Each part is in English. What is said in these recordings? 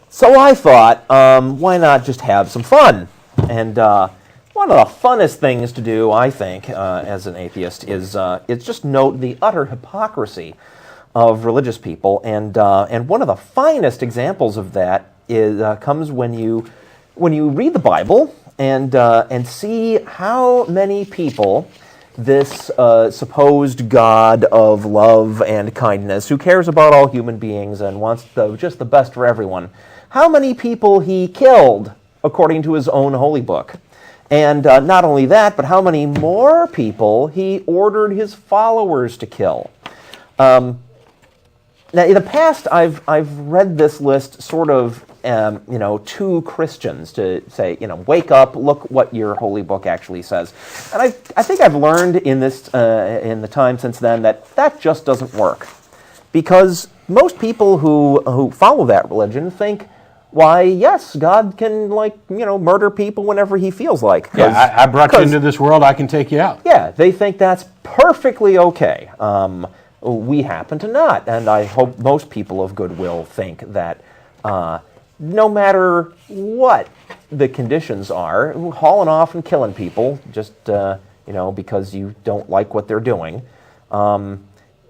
So I thought, why not just have some fun? And one of the funnest things to do, I think, as an atheist, is just note the utter hypocrisy of religious people. And one of the finest examples of that comes when you read the Bible and see how many people this supposed God of love and kindness, who cares about all human beings and wants just the best for everyone, how many people he killed according to his own holy book. And not only that, but how many more people he ordered his followers to kill. Now, in the past, I've read this list sort of, to Christians to say, wake up, look what your holy book actually says. And I think I've learned in the time since then that just doesn't work, because most people who follow that religion think, why, yes, God can, murder people whenever he feels like. Yeah, I brought you into this world, I can take you out. Yeah, they think that's perfectly okay. We happen to not, and I hope most people of goodwill think that no matter what the conditions are, hauling off and killing people just because you don't like what they're doing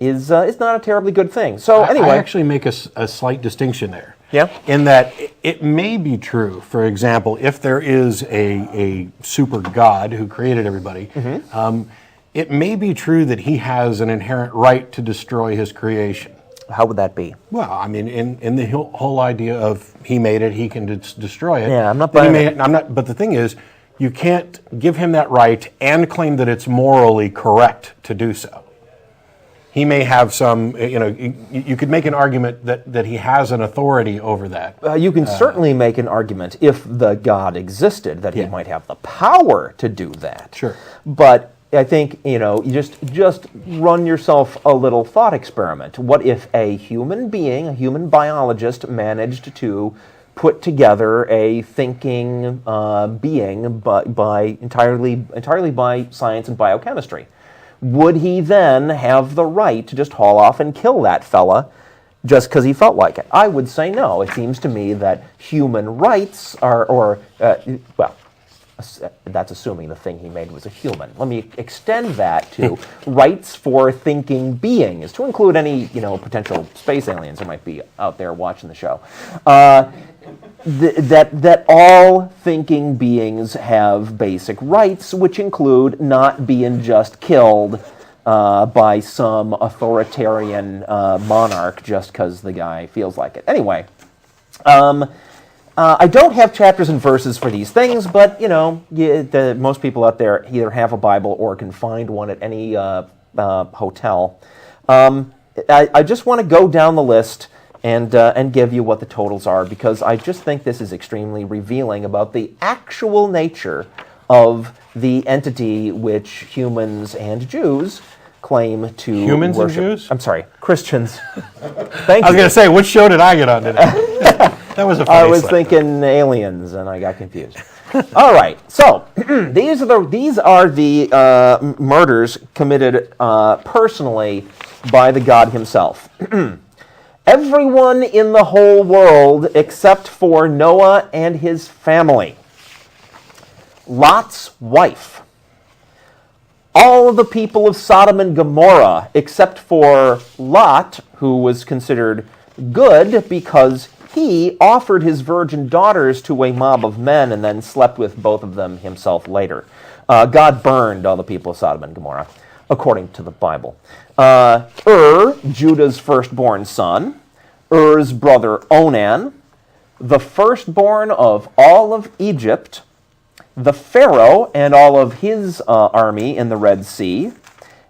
is not a terribly good thing. So anyway, I actually make a slight distinction there. Yeah. In that it may be true, for example, if there is a super God who created everybody, it may be true that he has an inherent right to destroy his creation. How would that be? Well, I mean, in the whole idea of he made it, he can destroy it. Yeah, I'm not buying it. But the thing is, you can't give him that right and claim that it's morally correct to do so. He may have some, you could make an argument that he has an authority over that. You can certainly make an argument, if the God existed, that he might have the power to do that. Sure. But I think, you just run yourself a little thought experiment. What if a human being, a human biologist, managed to put together a thinking being by entirely by science and biochemistry? Would he then have the right to just haul off and kill that fella just because he felt like it? I would say no. It seems to me that human rights are, that's assuming the thing he made was a human. Let me extend that to rights for thinking beings, to include any, potential space aliens that might be out there watching the show. That all thinking beings have basic rights, which include not being just killed by some authoritarian monarch just because the guy feels like it. Anyway, I don't have chapters and verses for these things, but, most people out there either have a Bible or can find one at any hotel. I just want to go down the list and give you what the totals are, because I just think this is extremely revealing about the actual nature of the entity which humans and Jews claim to Humans worship. and Jews? I'm sorry, Christians. Thank I was you. going to say, which show did I get on today? That was a funny I was slip. thinking aliens, and I got confused. All right, so these are the murders committed personally by the God himself. Everyone in the whole world except for Noah and his family. Lot's wife. All of the people of Sodom and Gomorrah except for Lot, who was considered good because he offered his virgin daughters to a mob of men and then slept with both of them himself later. God burned all the people of Sodom and Gomorrah, according to the Bible. Judah's firstborn son, Er's brother Onan, the firstborn of all of Egypt, the Pharaoh and all of his army in the Red Sea.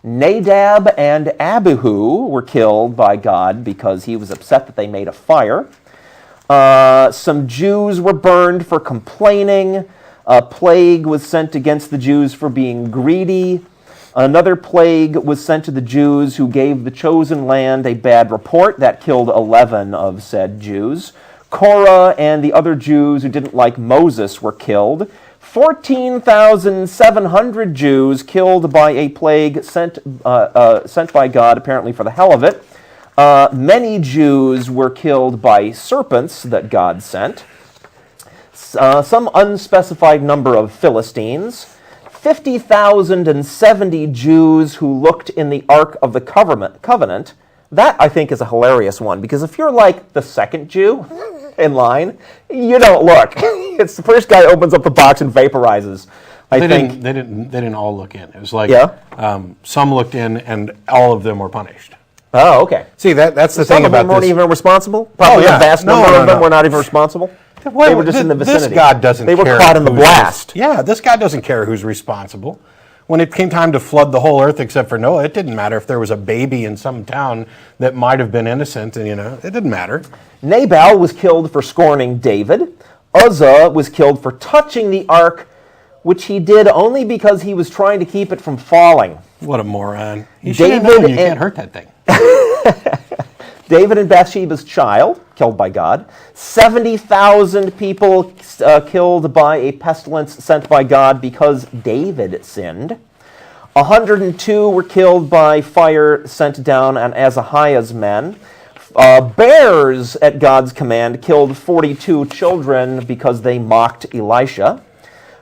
Nadab and Abihu were killed by God because he was upset that they made a fire. Some Jews were burned for complaining. A plague was sent against the Jews for being greedy. Another plague was sent to the Jews who gave the chosen land a bad report. That killed 11 of said Jews. Korah and the other Jews who didn't like Moses were killed. 14,700 Jews killed by a plague sent by God, apparently for the hell of it. Many Jews were killed by serpents that God sent. Some unspecified number of Philistines. 50,070 Jews who looked in the Ark of the Covenant. That, I think, is a hilarious one, because if you're like the second Jew in line, you don't look. It's the first guy opens up the box and vaporizes. They didn't all look in. It was like some looked in and all of them were punished. Oh, okay. See, that's the thing about this. Some of them weren't even responsible? Probably a vast number of them were not even responsible? They were just in the vicinity. This God doesn't care. They were caught in the blast. This God doesn't care who's responsible. When it came time to flood the whole earth except for Noah, it didn't matter if there was a baby in some town that might have been innocent, and it didn't matter. Nabal was killed for scorning David. Uzzah was killed for touching the ark, which he did only because he was trying to keep it from falling. What a moron. You should have known you can't hurt that thing. David and Bathsheba's child, killed by God. 70,000 people killed by a pestilence sent by God because David sinned. 102 were killed by fire sent down on Azahiah's men. Bears, at God's command, killed 42 children because they mocked Elisha.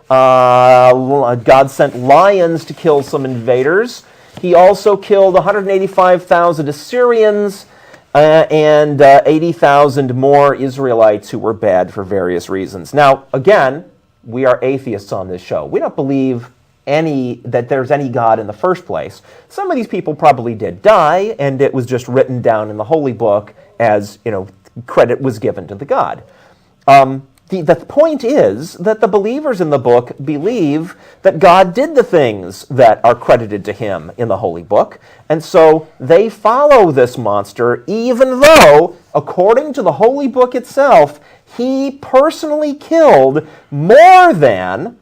God sent lions to kill some invaders. He also killed 185,000 Assyrians and 80,000 more Israelites who were bad for various reasons. Now, again, we are atheists on this show. We don't believe that there's any God in the first place. Some of these people probably did die, and it was just written down in the Holy Book as, credit was given to the God. The point is that the believers in the book believe that God did the things that are credited to him in the Holy Book, and so they follow this monster, even though, according to the Holy Book itself, he personally killed more than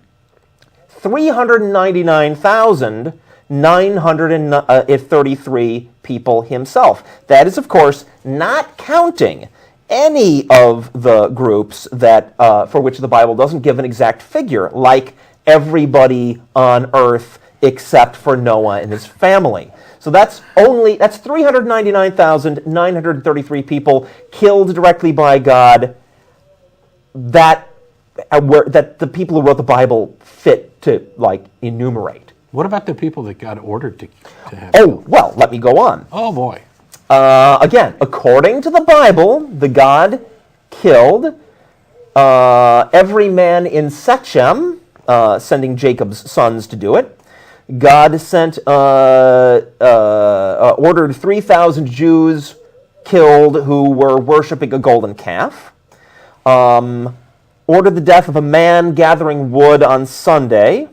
399,933 people himself. That is, of course, not counting any of the groups that for which the Bible doesn't give an exact figure, like everybody on earth except for Noah and his family. So that's 399,933 people killed directly by God that the people who wrote the Bible fit to enumerate. What about the people that God ordered to have? Oh, well, let me go on. Oh boy. Again, according to the Bible, the God killed every man in Shechem, sending Jacob's sons to do it. God ordered 3,000 Jews killed who were worshiping a golden calf. Ordered the death of a man gathering wood on Sunday.